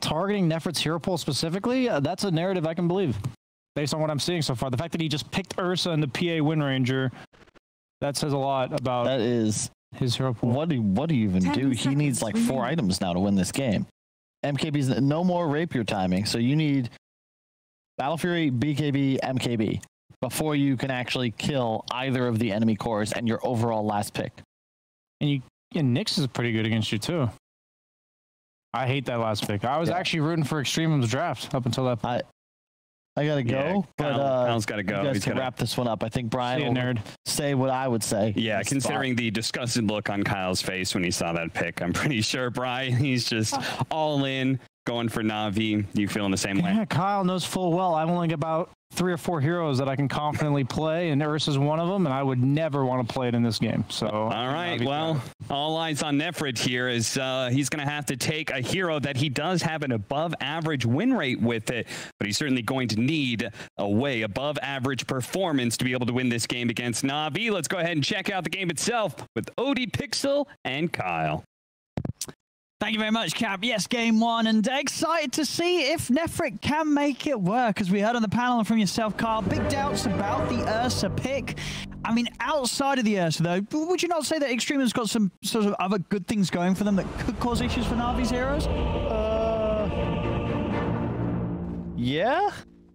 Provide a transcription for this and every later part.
Targeting Nefrit's hero pool specifically, that's a narrative I can believe, based on what I'm seeing so far. The fact that he just picked Ursa and the PA Wind Ranger, that says a lot about that is his hero pool. What do you even do? He needs like 4 items now to win this game. MKB's no more rapier timing, so you need Battle Fury, BKB, MKB before you can actually kill either of the enemy cores and your overall last pick. And Nyx is pretty good against you too. I hate that last pick. I was actually rooting for Extremum's draft up until that point. I gotta go, but Kyle's gotta go. You guys can wrap this one up. I think Brian will say what I would say. Yeah, considering the disgusted look on Kyle's face when he saw that pick, I'm pretty sure Brian, he's just all in, going for Na'Vi. You feeling the same way? Yeah, Kyle knows full well I've only got about 3 or 4 heroes that I can confidently play, and Ursa's one of them, and I would never want to play it in this game. So, all right, well, all eyes on Nefrit here as he's going to have to take a hero that he does have an above-average win rate with it, but he's certainly going to need a way above-average performance to be able to win this game against Na'Vi. Let's go ahead and check out the game itself with Odie, Pixel, and Kyle. Thank you very much, Cap. Yes, game 1, and excited to see if Nefrit can make it work. As we heard on the panel and from yourself, Carl, big doubts about the Ursa pick. I mean, outside of the Ursa, though, would you not say that Extremum's got some sort of other good things going for them that could cause issues for Na'Vi's heroes? Yeah.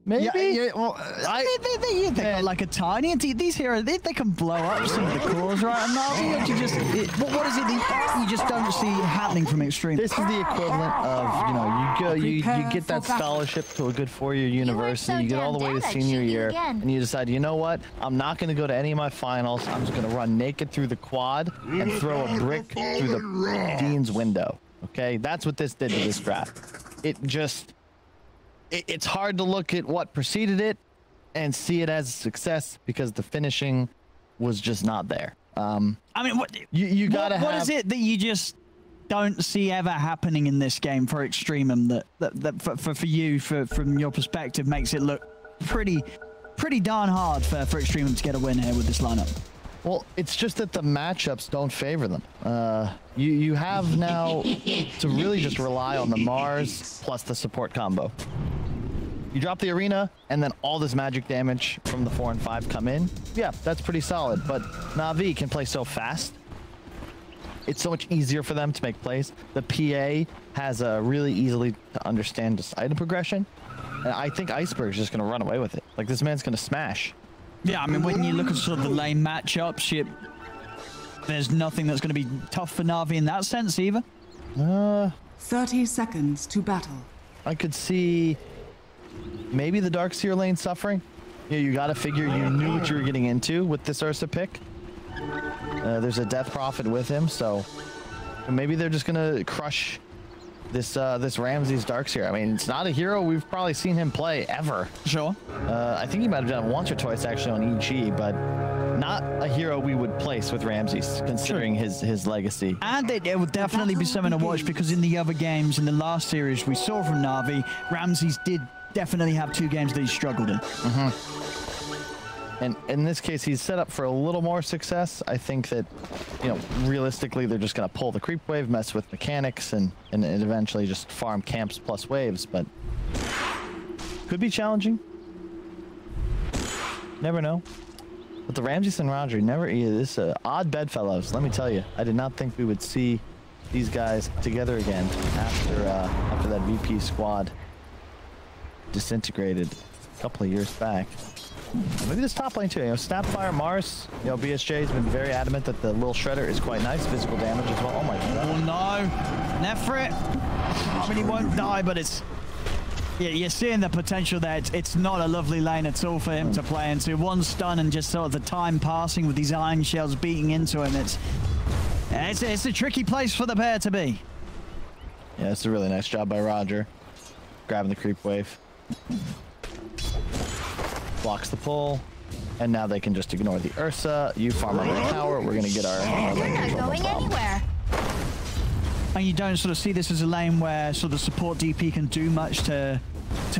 Maybe. Yeah, well, they got like a tiny. These heroes, they can blow up some of the cores, right? And Na'Vi, you just, what is it that you just don't see happening from Extreme? This is the equivalent of, you get that scholarship to a good 4-year university, you get all the way to senior year, and you decide, you know what? I'm not going to go to any of my finals. I'm just going to run naked through the quad and throw a brick through the dean's window. Okay, that's what this did to this draft. It's hard to look at what preceded it and see it as a success because the finishing was just not there. I mean, what you gotta have. What is it that you just don't see ever happening in this game for Extremum that for you, from your perspective, makes it look pretty darn hard for Extremum to get a win here with this lineup? Well, it's just that the matchups don't favor them. You have now to really just rely on the Mars plus the support combo. You drop the arena, and then all this magic damage from the 4 and 5 come in. Yeah, that's pretty solid, but Na'Vi can play so fast. It's so much easier for them to make plays. The PA has a really easily to understand this item progression. And I think Iceberg's just going to run away with it. Like, this man's going to smash. Yeah, I mean, when you look at sort of the lane matchups, there's nothing that's going to be tough for Na'Vi in that sense either. 30 seconds to battle. I could see maybe the Darkseer lane suffering. Yeah, you got to figure you knew what you were getting into with this Ursa pick. There's a Death Prophet with him, so maybe they're just going to crush this Ramses Darkseer. I mean, it's not a hero we've probably seen him play ever. Sure. I think he might have done it once or twice actually on EG, but not a hero we would place with Ramses, considering his legacy. And it would definitely be something to watch, because in the other games, in the last series we saw from Na'Vi, Ramses did definitely have 2 games that he struggled in. And in this case, he's set up for a little more success. I think that, realistically, they're just going to pull the creep wave, mess with mechanics, and eventually just farm camps plus waves, but could be challenging. Never know. But the Ramses and Roger this odd bedfellows, let me tell you. I did not think we would see these guys together again after that VP squad disintegrated a couple of years back. Maybe this top lane too. Snapfire, Mars. BSJ has been very adamant that the little shredder is quite nice. Physical damage as well. Oh my god. Oh no, Nefrit. I mean, he won't die, but it's. Yeah, you're seeing the potential there. It's not a lovely lane at all for him to play into. 1 stun and just sort of the time passing with these iron shells beating into him. It's a tricky place for the pair to be. Yeah, it's a really nice job by Roger. Grabbing the creep wave. Blocks the pull. And now they can just ignore the Ursa. You farm on the tower. We're going to get our lane control. Not going anywhere. And you don't sort of see this as a lane where sort of support DP can do much to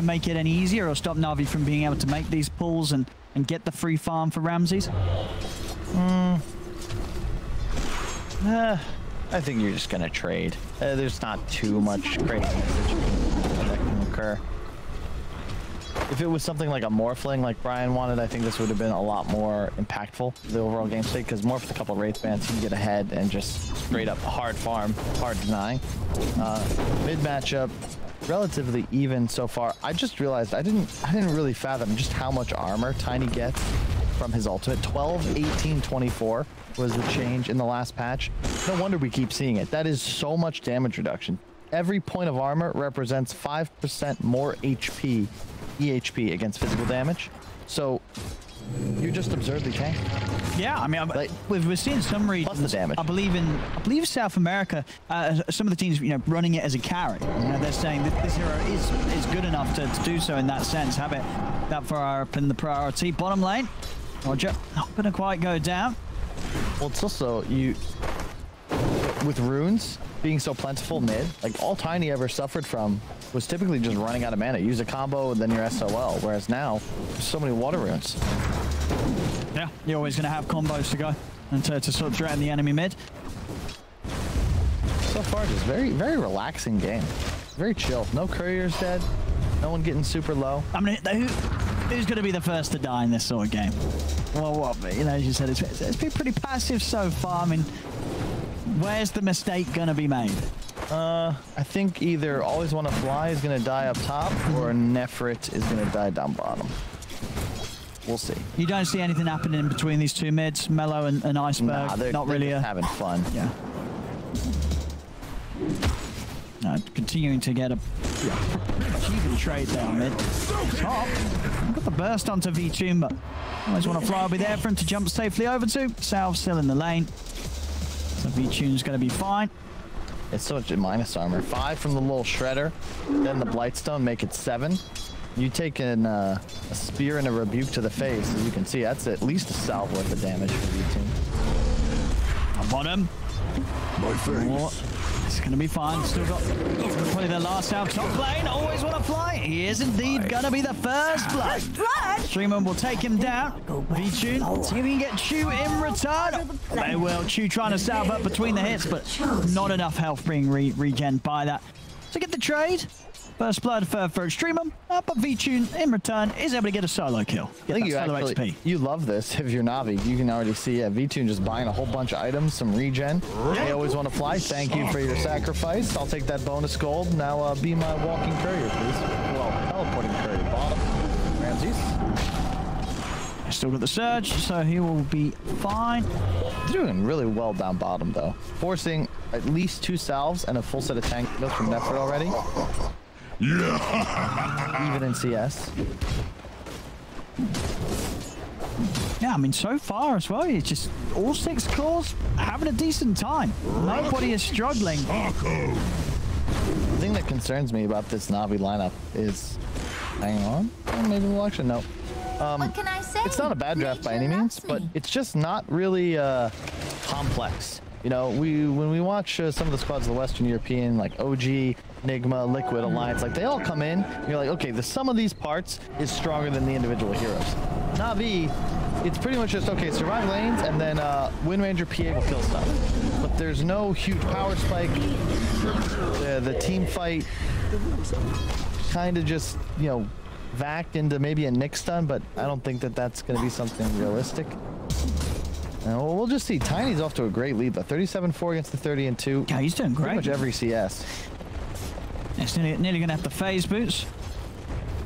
make it any easier or stop Na'Vi from being able to make these pulls and get the free farm for Ramses? I think you're just going to trade. There's not too much craziness that you can occur. If it was something like a Morphling like Brian wanted, I think this would have been a lot more impactful to the overall game state, because Morph with a couple of Wraith Bands, you can get ahead and just straight up hard farm, hard denying. Mid matchup, relatively even so far. I just realized I didn't really fathom just how much armor Tiny gets from his ultimate. 12, 18, 24 was the change in the last patch. No wonder we keep seeing it. That is so much damage reduction. Every point of armor represents 5% more HP, EHP against physical damage. So you're just absurdly tanky. Yeah, I mean, like, we're seeing some regions. Plus the damage. I believe South America, some of the teams, running it as a carry. They're saying that this hero is good enough to do so in that sense. Have it that far up in the priority. Bottom lane, Roger, not gonna quite go down. Well, it's also with runes being so plentiful mid, like all Tiny ever suffered from was typically just running out of mana. Use a combo and then you're SOL, whereas now there's so many water runes. Yeah, you're always going to have combos to go and to sort of threaten the enemy mid. So far, just very, very relaxing game. Very chill. No couriers dead. No one getting super low. I mean, who's going to be the first to die in this sort of game? Well, as you said, it's been pretty passive so far. I mean, where's the mistake going to be made? I think either Always Wanna Fly is going to die up top, or Nefrit is going to die down bottom. We'll see. You don't see anything happening in between these two mids, Mellow and Iceberg? Nah, they're really just having fun. Yeah. Continuing to get a achieving trade down mid. Top. Got the burst onto V-Tune, but Always Wanna Fly will be there for him to jump safely over to. Salve still in the lane. So V-Tune's going to be fine. It's so much minus armor. 5 from the little shredder, then the Blightstone make it 7. You take a spear and a rebuke to the face, as you can see, that's at least a salve worth of damage for V-Tune. I'm on him. My face. It's going to be fine. Still got probably the last out top lane. Always Want to Fly. He is indeed going to be the first blood. Extremum will take him down. V-Tune, see if he can get Chu in return. They will. Chu trying to salve up between the hits, but not enough health being regen by that. So get the trade. First blood for Extremum, but V-Tune in return is able to get a solo kill. I think you love this if you're Navi. You can already see V-Tune just buying a whole bunch of items, some regen. They Always Want to Fly. Thank you for your sacrifice. I'll take that bonus gold. Now be my walking courier, please. Well, teleporting courier. Bottom. Ramses. Still got the surge, so he will be fine. Doing really well down bottom, though. Forcing at least 2 salves and a full set of tank kills from Nefrit already. Yeah. Even in CS. Yeah, I mean, so far as well, it's just all 6 cores having a decent time. Nobody is struggling. The thing that concerns me about this Navi lineup is... Hang on. Oh, maybe we'll actually know. What can I say? It's not a bad draft by any means, but it's just not really complex. When we watch some of the squads of the Western European, like OG, Nigma, Liquid, Alliance, like they all come in, and you're like, okay, the sum of these parts is stronger than the individual heroes. Navi, it's pretty much just, okay, survive lanes, and then Wind Ranger PA will kill stuff. But there's no huge power spike. The team fight kind of just, vacked into maybe a Nick stun, but I don't think that that's going to be something realistic. Well, we'll just see. Tiny's off to a great lead, but 37-4 against the 30-2. Yeah, he's doing great. Pretty much every CS. It's nearly going to have the phase boots.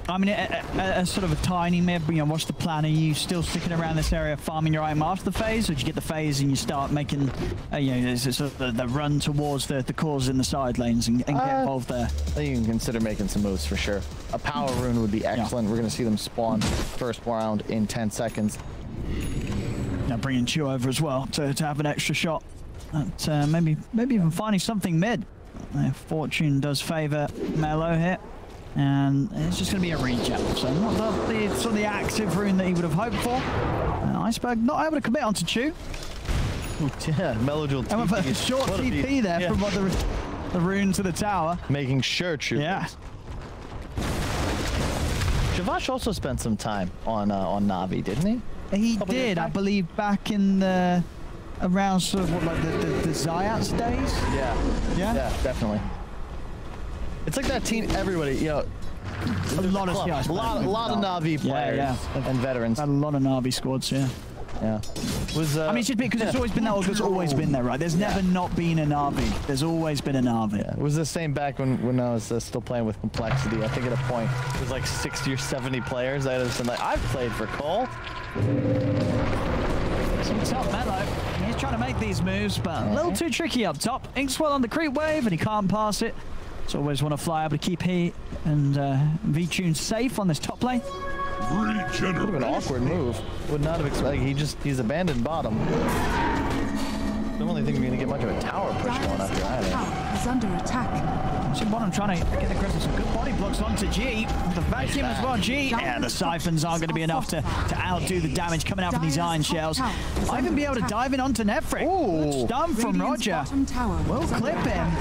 I mean, as sort of a tiny mid, what's the plan? Are you still sticking around this area farming your item after the phase, or do you get the phase and you start making, sort of the run towards the cores in the side lanes and get involved there? I think you can consider making some moves for sure. A power rune would be excellent. Yeah. We're going to see them spawn first round in 10 seconds. Now bringing Chu over as well to have an extra shot. At, maybe even finding something mid. Fortune does favor Mellow here. And it's just going to be a regen, so not the sort of the active rune that he would have hoped for. Iceberg not able to commit onto Chu. Yeah, Mellow dual and with a short TP there from the rune to the tower. Making sure Chu. Yeah. Shavash also spent some time on Navi, didn't he? He did, I believe, back in the around sort of what, like the Zayats days. Yeah, definitely. It's like that team, everybody, you know, A lot of CIs. a lot of Na'Vi players and veterans. A lot of Na'Vi squads, yeah. Yeah. I mean, it's just because it's always been that, it's always been there, right? There's never not been a Na'Vi. There's always been a Na'Vi. Yeah, it was the same back when I was still playing with Complexity. I think at a point it was like 60 or 70 players. I was like, I've played for Cole. It's up Mello. He's trying to make these moves, but a little too tricky up top. Inkswell on the creep wave, and he can't pass it. So always want to fly able to keep he and V-Tune safe on this top lane. Would have been an awkward move. Would not have expected. He's abandoned bottom. Don't really think we're gonna get much of a tower push going after either. Tower is under attack. See bottom trying to get across some good body blocks onto G. The vacuum as well, G. Yeah, the siphons aren't going to be enough to outdo the damage coming out from these iron shells. Might even be able to dive in onto Nefrit. Ooh, stun from Roger. We'll clip him.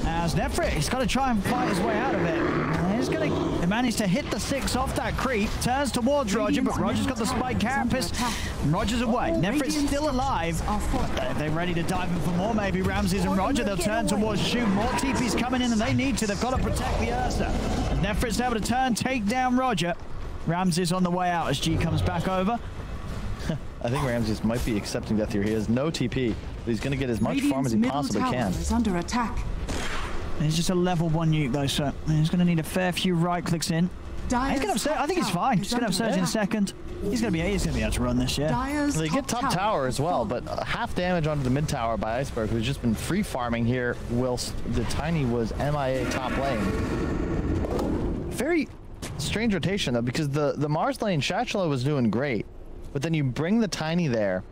As Nefrit, he's got to try and fight his way out of it. He's going to manage to hit the 6 off that creep. Turns towards Roger, but Roger's got the spike carapace. Roger's away. Nefrit's still alive. If they're ready to dive in for more, maybe Ramses and Roger, they'll turn towards Shoot. More TP's coming in and they need to. They've got to protect the Ursa. And Nefrit's able to turn, take down Roger. Ramses on the way out as G comes back over. I think Ramses might be accepting death here. He has no TP, but he's going to get as much farm as he possibly can. Is under attack. It's just a level 1 nuke though, so he's going to need a fair few right clicks in. He's going to have Surge. I think he's fine. He's going to have Surge in a second. He's going to be able to run this, yeah. They get top tower as well, but half damage onto the mid tower by Iceberg, who's just been free farming here whilst the Tiny was MIA top lane. Very strange rotation though, because the Mars lane, Shachlo was doing great, but then you bring the Tiny there.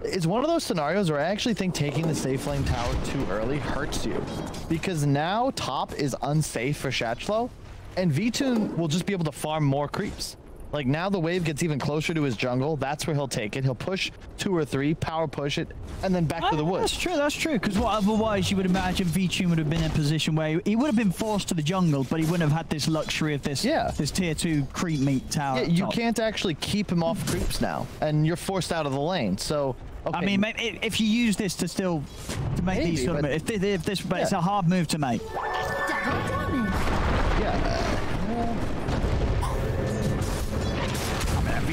It's one of those scenarios where I actually think taking the safe lane tower too early hurts you, because now top is unsafe for Shachlo, and V-Tune will just be able to farm more creeps. Like now the wave gets even closer to his jungle. That's where he'll take it. He'll push 2 or 3, power push it, and then back to the woods. That's true. Because otherwise you would imagine V-Tune would have been in a position where he would have been forced to the jungle, but he wouldn't have had this luxury of this tier 2 creep meat tower. Yeah, you can't actually keep him off creeps now, and you're forced out of the lane. So. Okay. I mean, if you use this to make these sort of moves, but it's a hard move to make.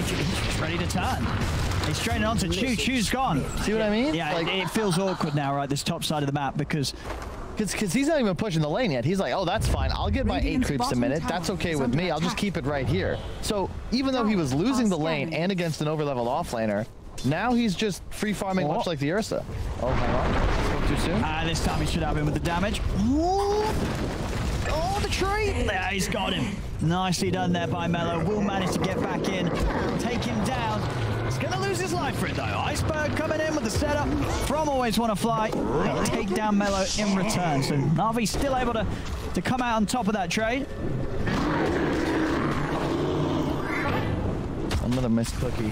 He's ready to turn. He's straining on to Chu. Chu's gone. See what I mean? Yeah, like, it feels awkward now, right? This top side of the map because he's not even pushing the lane yet. He's like, oh, that's fine. I'll get my 8 creeps a minute. That's okay with me. I'll just keep it right here. So even though he was losing the lane and against an overleveled offlaner, now he's just free farming much like the Ursa. Oh, hang on. Spoke too soon. This time he should have him with the damage. Oh, the tree. Yeah, he's got him. Nicely done there by Mello. Will manage to get back in, take him down. He's going to lose his life for it, though. Iceberg coming in with the setup from Always Wanna Fly. They'll take down Mello in return. So Na'Vi's still able to come out on top of that trade. Another missed cookie.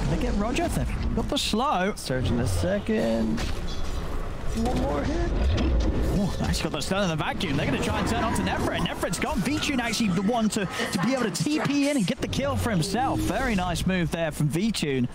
They get Roger. They've got the slow. Surge in a second. One more hit. Oh, he's got the stun in the vacuum. They're going to try and turn on to Nefrit. Nefrit's gone. V-Tune actually the one to be able to TP in and get the kill for himself. Very nice move there from V-Tune.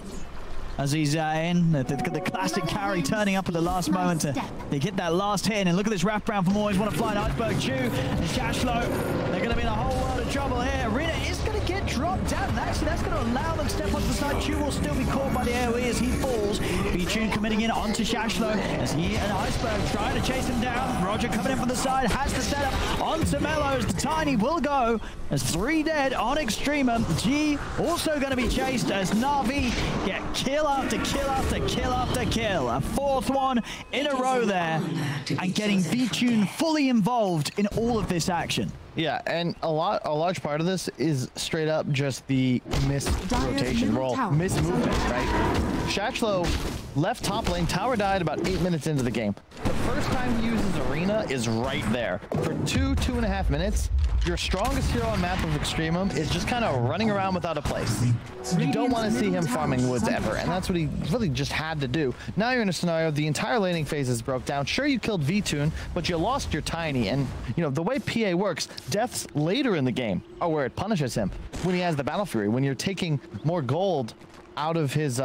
As he's in, the classic carry turning up at the last moment to get that last hit. And look at this wraparound from Always Wanna Fly. Iceberg, Chu, and Shashlo. They're going to be in a whole world of trouble here. Arena is going to get dropped down. And actually, that's going to allow them to step onto the side. Chu will still be caught by the AoE as he falls. V-Tune committing in onto Shashlo as he and Iceberg trying to chase him down. Roger coming in from the side, has the setup onto Mellows. The Tiny will go as 3 dead on Extremum. G also going to be chased as Na'Vi get kill after kill after kill after kill. A 4th one in a row there, and getting V-Tune fully involved in all of this action. Yeah, and a large part of this is straight up just the rotation roll, movement, right? Shachlo left top lane, tower died about 8 minutes into the game. The first time he uses Arena is right there. For 2.5 minutes, your strongest hero on map of Extremum is just kind of running around without a place. You don't want to see him farming woods ever, and that's what he really just had to do. Now you're in a scenario, the entire laning phase is broke down. Sure, you killed V-Tune, but you lost your Tiny, and you know, the way PA works, deaths later in the game are where it punishes him. When he has the Battle Fury, when you're taking more gold out of his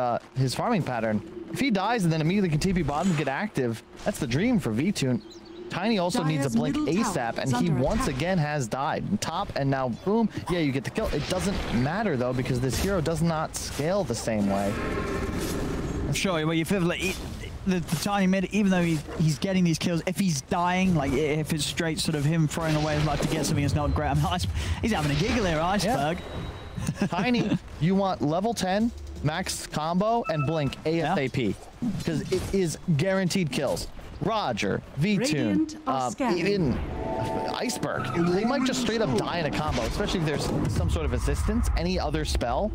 farming pattern. If he dies and then immediately can TP bottom and get active, that's the dream for V-Tune. Tiny also needs a blink Dire's middle ASAP, tower and is he under once attack. again has died. Top, and now boom, yeah, you get the kill. It doesn't matter though, because this hero does not scale the same way. Sure, well, you feel like the Tiny mid, even though he's getting these kills, if he's dying, like if it's straight sort of him throwing away his life to get something, it's not great. I mean, he's having a giggle here, Iceberg. Yeah. Tiny, you want level 10, max combo, and blink ASAP, because it is guaranteed kills. Roger, Radiant V-Tune, are scanning. even Iceberg. They might just straight up die in a combo, especially if there's some sort of assistance, any other spell.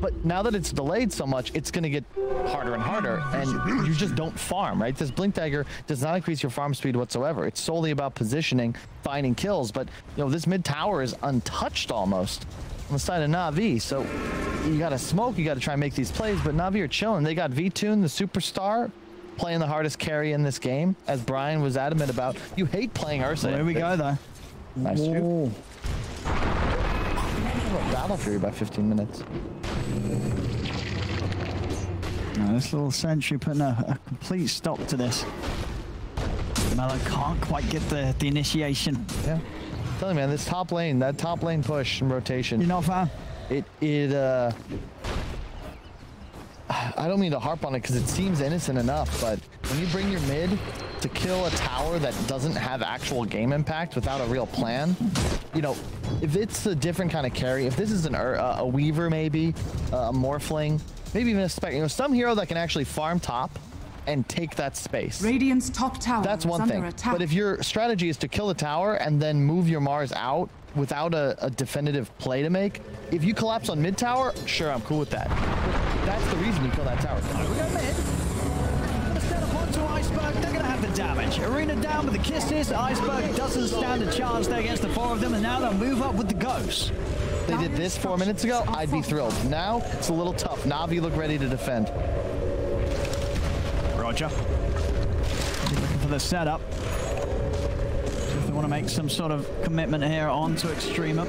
But now that it's delayed so much, it's going to get harder and harder, and you just don't farm, right? This Blink Dagger does not increase your farm speed whatsoever. It's solely about positioning, finding kills, but you know, this mid tower is untouched almost on the side of Na'Vi, so you got to smoke, you got to try and make these plays, but Na'Vi are chilling. They got V-Tune, the superstar, playing the hardest carry in this game, as Brian was adamant about. You hate playing Ursa. There we go, though. Nice shoot. Battle Fury by 15 minutes. Now, this little sentry putting a complete stop to this. Mellow can't quite get the initiation. Yeah. I'm telling you, man, this top lane, that top lane push and rotation. You're not a fan? I don't mean to harp on it because it seems innocent enough, but when you bring your mid to kill a tower that doesn't have actual game impact without a real plan, you know, if it's a different kind of carry, if this is a Weaver maybe, a Morphling, maybe even a Spec, you know, some hero that can actually farm top and take that space. Radiant's top tower That's is one under thing. attack. But if your strategy is to kill a tower and then move your Mars out without a definitive play to make, if you collapse on mid tower, sure, I'm cool with that. That's the reason you kill that tower. We go mid. Gonna set up onto Iceberg. They're gonna have the damage. Arena down with the kisses. Iceberg doesn't stand a chance there against the four of them, and now they'll move up with the ghosts. They did this 4 minutes ago, I'd be thrilled. Now, it's a little tough. Na'Vi look ready to defend. Roger. Looking for the setup. If they want to make some sort of commitment here onto Extremum.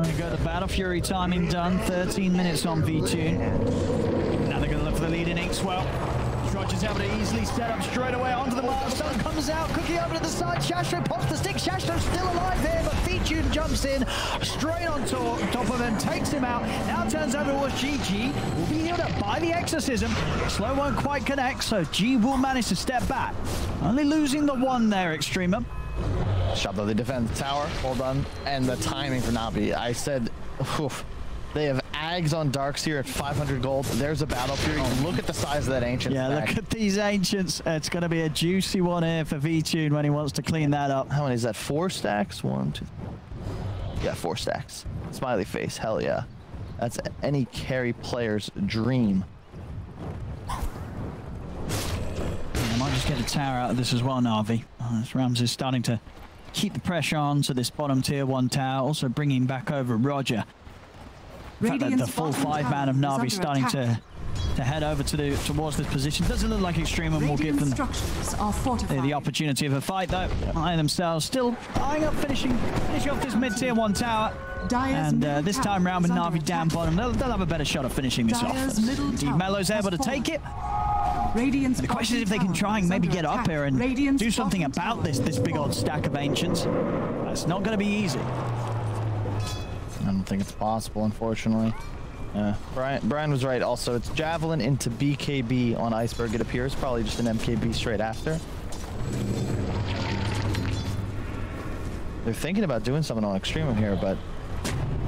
You got the Battle Fury timing done. 13 minutes on V-Tune. Now they're going to look for the lead in Inkswell. Roger's able to easily set up straight away onto the milestone. Comes out, Cookie over to the side. Shastro pops the stick. Shastro's still alive here, but V-Tune jumps in straight on top of him, takes him out. Now turns over towards GG. Will be healed up by the Exorcism. Slow won't quite connect, so G will manage to step back. Only losing the one there, Extremum. Shot though, they defend the tower. Well done. And the timing for Na'Vi. I said, oof, they have Ags on Darks here at 500 gold. There's a Battle Fury. Look at the size of that Ancient stack. Look at these Ancients. It's going to be a juicy one here for V-Tune when he wants to clean that up. How many is that? 4 stacks? 1, 2. Yeah, 4 stacks. Smiley face. Hell yeah. That's any carry player's dream. I might just get a tower out of this as well, Na'Vi. This Rams is starting to keep the pressure on to this bottom tier 1 tower, also bringing back over Roger. In fact, the full 5-man of Na'Vi starting to head over towards this position. Doesn't look like Extremum will give them the opportunity of a fight, though. By themselves, still eyeing up finishing off this mid-tier 1 tower. And this time round with Na'Vi down bottom, they'll have a better shot of finishing this off. Indeed, Mello's able to take it. And the question is if they can try and maybe get up here and do something about this big old stack of Ancients. That's not going to be easy. I don't think it's possible, unfortunately. Brian was right. Also, it's Javelin into BKB on Iceberg, it appears. Probably just an MKB straight after. They're thinking about doing something on Extremum here, but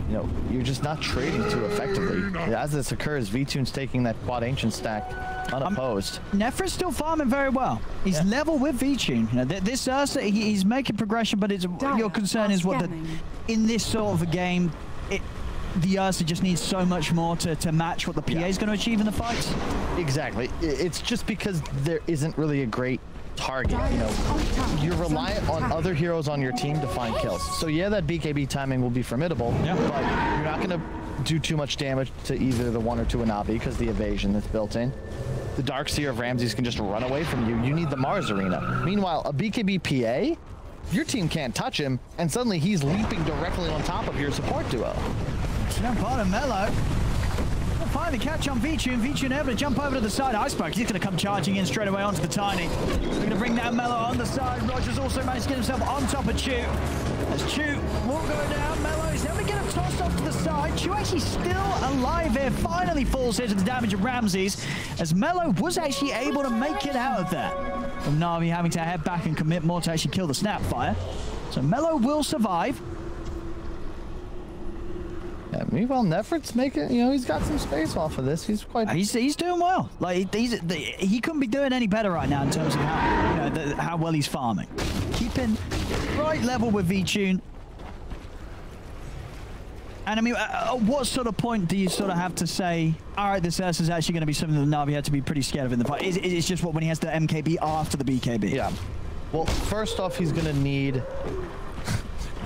you know, you're just not trading too effectively. As this occurs, V-Tune's taking that quad Ancient stack unopposed. Nefra's still farming very well. He's level with V-Tune. You know, this Ursa, he's making progression, but your concern is what in this sort of a game, the Ursa just needs so much more to match what the PA is going to achieve in the fights. Exactly. It's just because there isn't really a great target. You know, you're reliant on other heroes on your team to find kills. So yeah, that BKB timing will be formidable, but you're not going to do too much damage to either the 1 or 2 Anabi because the evasion that's built in. The Darkseer of Ramses can just run away from you. You need the Mars Arena. Meanwhile, a BKB PA, your team can't touch him, and suddenly he's leaping directly on top of your support duo. Jump on him, Mello. find the catch on Vichun. Vichun able to jump over to the side. Iceberg, he's going to come charging in straight away onto the Tiny. They're going to bring down Mello on the side. Roger's also managed to get himself on top of Chew. As Chew will go down, Mello is never going to toss off to the side. Chew actually still alive here. Finally falls here to the damage of Ramses, as Mello was actually able to make it out of there. From Na'Vi having to head back and commit more to actually kill the Snapfire. So Mello will survive. Yeah, meanwhile, Nefrit's making, he's got some space off of this. He's quite... He's doing well. Like, he couldn't be doing any better right now in terms of how well he's farming. Keeping right level with Vichun. And I mean, at what sort of point do you sort of have to say, all right, this Ursa is actually going to be something that Na'Vi had to be pretty scared of in the fight? It's just when he has the MKB after the BKB? Yeah. Well, first off, he's going to need...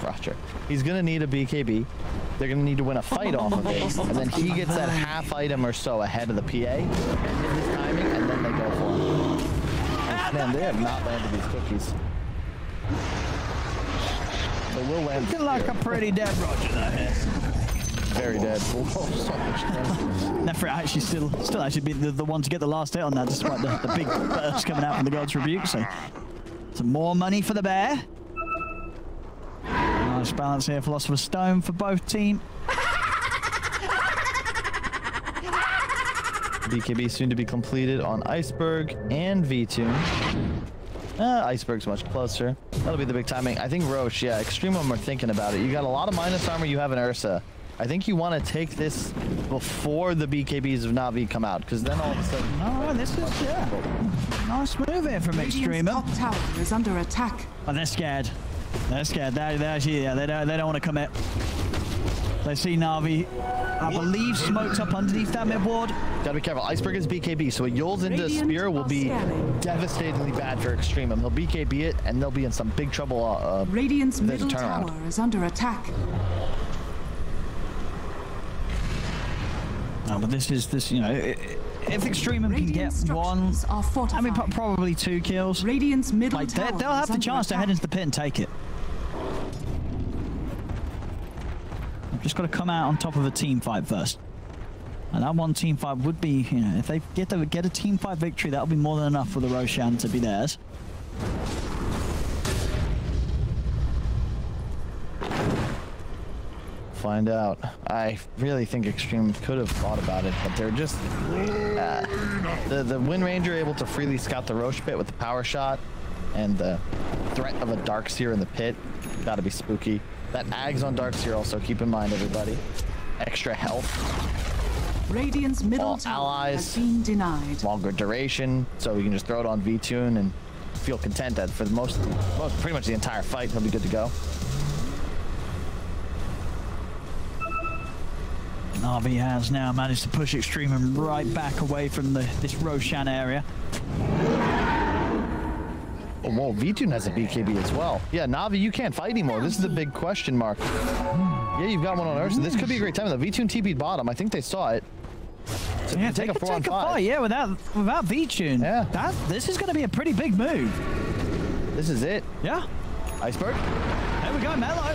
Roger. He's going to need a BKB. They're going to need to win a fight off of it. And then he gets that half item or so ahead of the PA. And his timing, and then they go for him. Man, they have not landed these cookies. They will land. Looking like a pretty dead Roger though here. Very dead. Whoa, so much Nefrit actually still actually be the one to get the last hit on that, despite the big burst coming out from the God's Rebuke. So some more money for the bear. Nice balance here, Philosopher's Stone for both teams. BKB soon to be completed on Iceberg and V2. Iceberg's much closer. That'll be the big timing. I think Roche, yeah, Extremum are thinking about it. You got a lot of minus armor, you have an Ursa. I think you want to take this before the BKBs of Na'Vi come out, because then all of a sudden... Oh, this is, yeah. Nice move here from Extremum. Top tower is under attack. Oh, they're scared. They're scared. They don't want to commit. They see Na'Vi, I believe, smoked up underneath that mid ward. Gotta be careful. Iceberg is BKB, so a Yules into Spear will be devastatingly bad for Extremum. He'll BKB it, and they'll be in some big trouble. Radiant's middle tower is under attack. No, but this, if Extremum can get one, I mean, probably 2 kills, Radiant's middle tower they'll have the chance to head into the pit and take it. I've just got to come out on top of a team fight first. And that one team fight would be, if they get a team fight victory, that'll be more than enough for the Roshan to be theirs. Find out. I really think Extreme could have thought about it, but they're just... the Wind Ranger able to freely scout the Roche pit with the power shot, and the threat of a Darkseer in the pit. Gotta be spooky. That Ags on Darkseer also, keep in mind, everybody. Extra health. Radiant's middle tower has been denied. Longer duration, so you can just throw it on V-Tune and feel content that for the pretty much the entire fight, he'll be good to go. Na'Vi has now managed to push Extremum right back away from this Roshan area. Oh, whoa, V-Tune has a BKB as well. Yeah, Na'Vi, you can't fight anymore. This is the big question mark. Yeah, you've got one on Ursa. This could be a great time. The V-Tune TP'd bottom. I think they saw it. So yeah, take a 4-on-5. Fight, yeah, without V-Tune. Yeah. This is going to be a pretty big move. This is it. Yeah. Iceberg. There we go, Mello.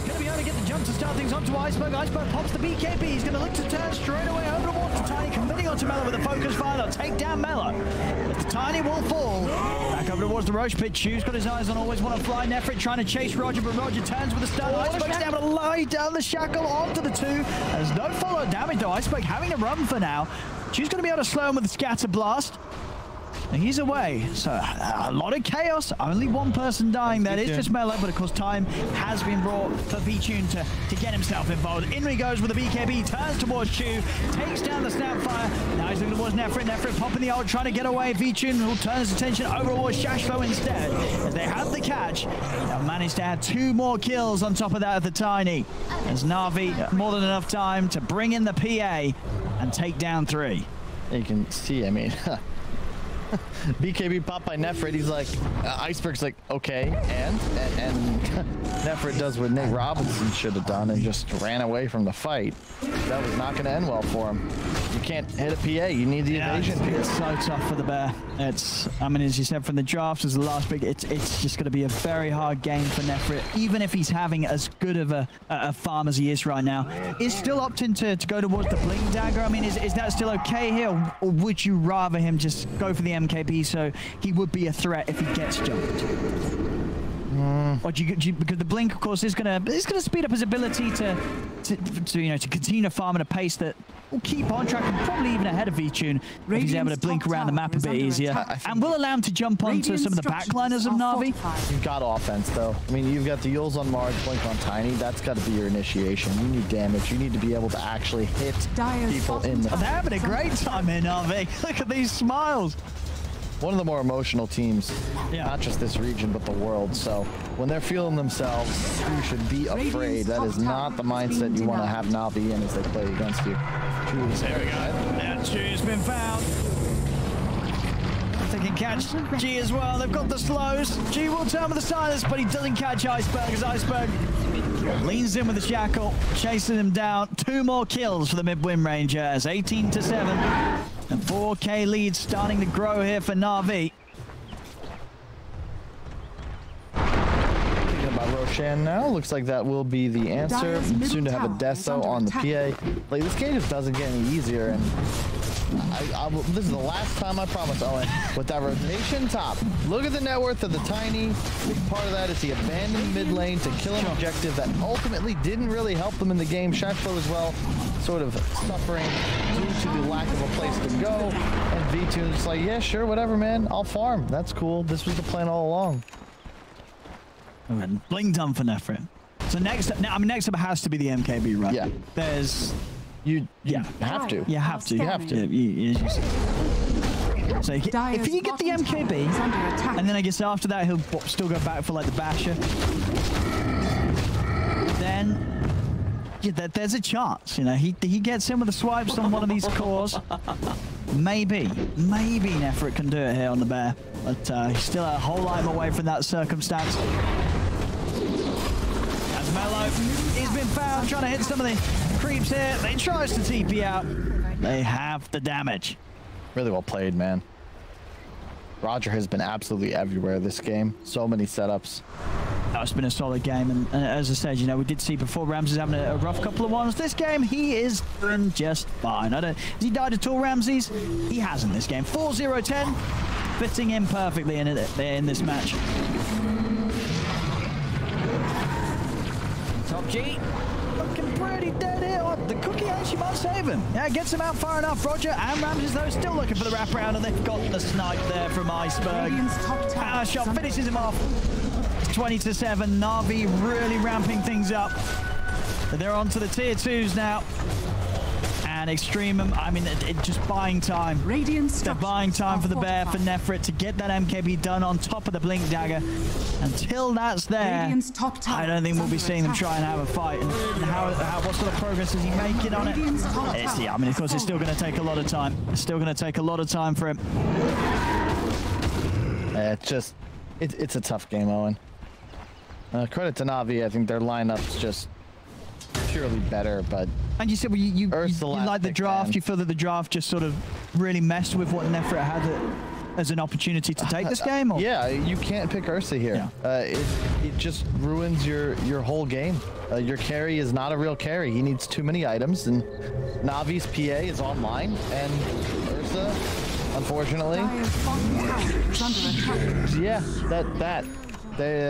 Going to be able to get the jump to start things onto Iceberg. Iceberg pops the BKB. He's going to look to turn straight away over towards the Tiny, committing onto Mello with a focus fire. They'll take down Mello. But the Tiny will fall. Back over towards the Roche pit. Chew's got his eyes on always want to fly. Nefrit trying to chase Roger, but Roger turns with a stun. Iceberg's able to lie down the shackle onto the 2. There's no follow damage though. Iceberg having to run for now. Chew's going to be able to slow him with the scatter blast. And he's away, so a lot of chaos. Only one person dying. That is just Mello, but of course time has been brought for V-Tune to get himself involved. In he goes with the BKB, turns towards Chew, takes down the Snapfire. Now he's looking towards Nefrit. Nefrit popping the ult, trying to get away. V-Tune will turn his attention over towards Shashflo instead. As they have the catch, they'll manage to add 2 more kills on top of that of the Tiny. As Na'Vi, more than enough time to bring in the PA and take down 3. You can see, I mean... BKB popped by Nefrit. He's like, Iceberg's like, okay, and Nefrit does what Nate Robinson should have done and just ran away from the fight. That was not going to end well for him. You can't hit a PA. You need the evasion. It's so tough for the Bear. It's, I mean, as you said from the draft, as the last pick, it's just going to be a very hard game for Nefrit, even if he's having as good of a farm as he is right now. Is still opting to go towards the Blink Dagger. I mean, is that still okay here, or would you rather him just go for the MKB so he would be a threat if he gets jumped? Or do you, because the Blink, of course, is gonna speed up his ability to continue to farm at a pace that will keep on track and probably even ahead of V-Tune if he's able to blink around the map a bit easier, and will allow him to jump onto some of the backliners of Na'Vi. You've got offense though. I mean, you've got the Yules on Mars, Blink on Tiny. That's got to be your initiation. You need damage. You need to be able to actually hit people in the. They're having a great time here, Na'Vi. Look at these smiles. One of the more emotional teams, yeah. Not just this region, but the world. So when they're feeling themselves, you should be afraid. That is not the mindset you want to have Na'Vi in as they play against you. There we go. And G's been found. If they can catch G as well, they've got the slows. G will turn with the silence, but he doesn't catch Iceberg as Iceberg leans in with the shackle, chasing him down. 2 more kills for the mid-win ranger as 18-7. And 4K lead starting to grow here for Na'Vi. Thinking about Roshan now. Looks like that will be the answer. Soon to have a Deso on the PA. Like, this game just doesn't get any easier. And this is the last time, I promise, Owen, with that rotation top. Look at the net worth of the Tiny. Big part of that is he abandoned mid lane to kill an objective that ultimately didn't really help them in the game. Shackflow as well, sort of suffering due to the lack of a place to go. And V-Tune's just like, yeah, sure, whatever, man. I'll farm. That's cool. This was the plan all along. Blink done for Nefrit. So next up, next up has to be the MKB, right? Yeah. There's... You have to. You have to. You have to. So if you get the MKB, and then I guess after that he'll still go back for like the Basher, then yeah, there's a chance. You know, he gets in with the swipes on one of these cores. Maybe Nefrit can do it here on the Bear, but he's still a whole lot away from that circumstance. As Mello, he's been found trying to hit some of the creeps here. They tries to TP out. They have the damage. Really well played, man. Roger has been absolutely everywhere this game. So many setups. It's been a solid game, and as I said, you know, we did see before Ramses having a rough couple of ones. This game, he is doing just fine. Has he died at all, Ramses? He hasn't this game. 4-0-10, fitting in perfectly in this match. Top G, looking pretty dead here. The cookie actually might save him. Yeah, gets him out far enough. Roger and Ramses, though, still looking for the wraparound, and they've got the snipe there from Iceberg. Power shot finishes him off. 20-7. Na'Vi really ramping things up. They're on to the tier 2s now. And Extremum, I mean, just buying time. They're buying time for the Bear, for Nefrit, to get that MKB done on top of the Blink Dagger. Until that's there, I don't think we'll be seeing them try and have a fight. And what sort of progress is he making on it? Yeah, I mean, of course, it's still going to take a lot of time. It's still going to take a lot of time for him. It's a tough game, Owen. Credit to Na'Vi. I think their lineup's just purely better, but... And you said, well, you like the draft, man. You feel that the draft just sort of really messed with what Nefrit had as an opportunity to take this game? Or? Yeah, you can't pick Ursa here. Yeah. It just ruins your whole game. Your carry is not a real carry. He needs too many items, and Navi's PA is online, and Ursa, unfortunately... Yeah,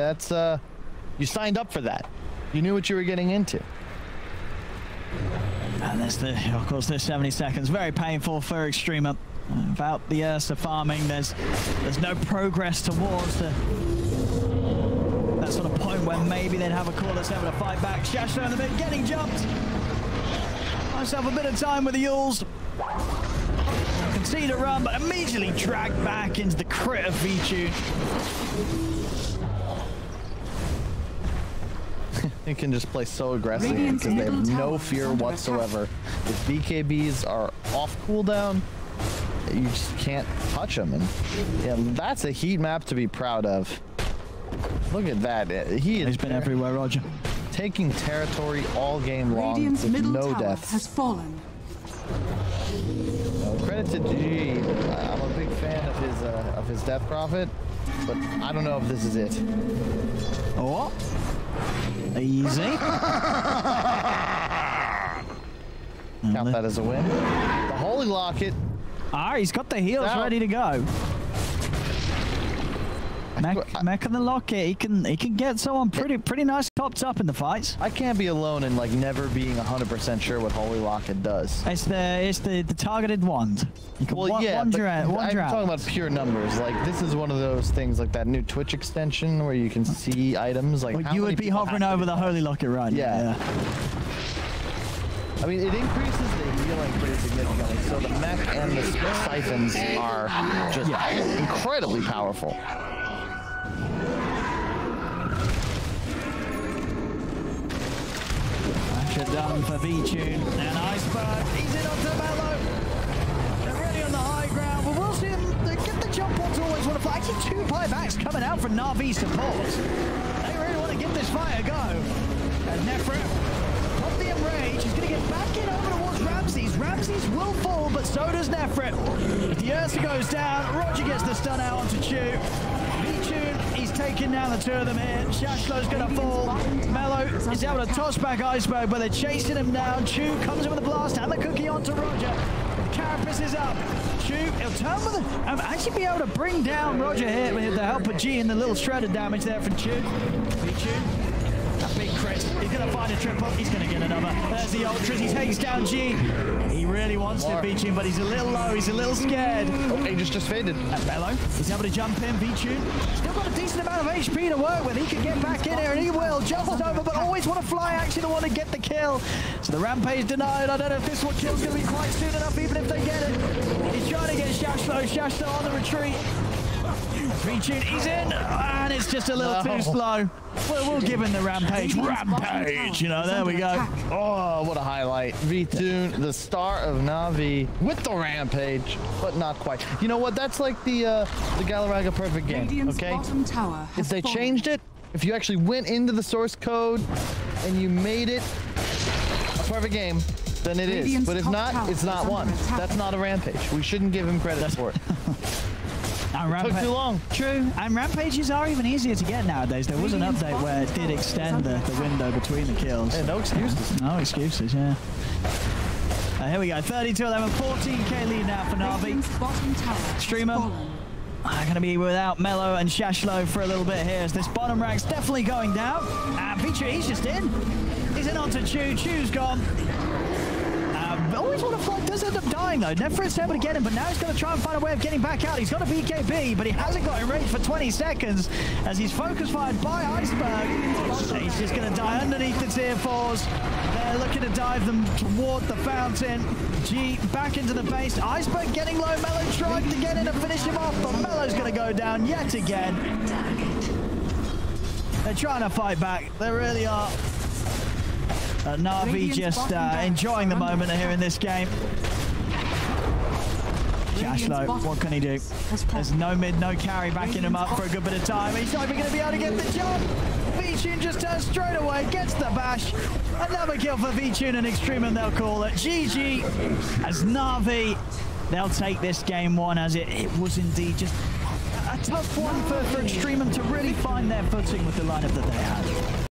that's you signed up for that. You knew what you were getting into. And there's of course, there's 70 seconds. Very painful for Extremum. Without the Ursa farming, there's no progress towards that sort of point where maybe they'd have a call that's able to fight back. Shasho in the mid, getting jumped. Myself a bit of time with the Yules. Concede a run, but immediately dragged back into the crit of V-Tune. They can just play so aggressively because they have no fear whatsoever. If BKBs are off cooldown, you just can't touch him. And yeah, that's a heat map to be proud of. Look at that. He's been everywhere, Roger. Taking territory all game long Radiant's with middle no tower deaths. has fallen. Credit to G. I'm a big fan of his Death Prophet, but I don't know if this is it. Oh, easy. Count that as a win. The Holy Locket. Ah, he's got the heals Down. ready to go. Mech and the Locket, he can get someone pretty nice topped up in the fights. I can't be alone in like never being 100% sure what Holy Locket does. It's the targeted wand. You can Well, wand yeah, but your I'm out. talking about pure numbers. Like this is one of those things, like that new Twitch extension where you can see items. Like Well, how you many would be people hovering have to over the Holy Locket right now. Yeah. I mean, it increases the healing pretty significantly. So the mech and the siphons are just incredibly powerful. Done for V-Tune and Iceberg. He's in onto Mellow. They're really on the high ground, but we'll see him get the jump on to always want to fly. Actually, 2 buybacks coming out from Na'Vi support. They really want to give this fight a go. And Nefret, pop the Enrage. He's going to get back in over towards Ramses. Ramses will fall, but so does Nefret. If the Ursa goes down, Roger gets the stun out onto Chew. V-Tune, he's taking down the 2 of them here. Shashlow's going to fall. Mellow is able to toss back Iceberg, but they're chasing him down. Chew comes in with a blast and the cookie onto Roger. Carapace is up. Chew, he'll turn with it. Actually be able to bring down Roger here with the help of G and the little shredded damage there from Chew. V-Tune. A big crit. He's going to find a triple. He's going to get another. There's the Ultras. He takes down G. He really wants to V-Tune, but he's a little low. He's a little scared. Oh, Aegis just faded. And Mellow, he's able to jump in. V-Tune still got a decent amount of HP to work with. He can get back in here, and he will. Jumps over, but always want to fly. Actually, don't want to get the kill. So the Rampage denied. I don't know if this one kill's going to be quite soon enough, even if they get it. He's trying to get Shashlo. Shashlo on the retreat. V-Tune, he's in, and it's just a little too slow. We'll give him the Rampage. Rampage, you know, there we go. Oh, what a highlight. V-Tune, the star of Na'Vi with the Rampage, but not quite. You know what? That's like the Galaraga perfect game, okay? If they changed it, if you actually went into the source code and you made it a perfect game, then it is. But if not, it's not one. That's not a Rampage. We shouldn't give him credit for it. Took too long. True, and Rampages are even easier to get nowadays. There was an update where it did extend the window between the kills. Yeah, no excuses. No excuses, yeah. Here we go, 32-11, 14k lead now for Na'Vi. Extremum going to be without Mellow and Shashlo for a little bit here as this bottom rank's definitely going down. And Pichu, he's just in. He's in onto Chew. Chew's gone. Always want to fly, does end up dying though. Nefret's able to get him, but now he's going to try and find a way of getting back out. He's got a BKB, but he hasn't got enraged for 20 seconds as he's focus fired by Iceberg. He's just going to die underneath the tier 4s. They're looking to dive them toward the fountain. G back into the base. Iceberg getting low. Mellow tried to get in and finish him off, but Mellow's going to go down yet again. They're trying to fight back. They really are. Na'Vi just enjoying the moment here in this game. Shashlo, what can he do? There's no mid, no carry backing him up for a good bit of time. He's not even going to be able to get the jump. V-Tune just turns straight away, gets the bash. Another kill for V-Tune and Extremum, they'll call it. GG as Na'Vi. They'll take this game 1 as it was indeed just a tough one for Extremum to really find their footing with the lineup that they had.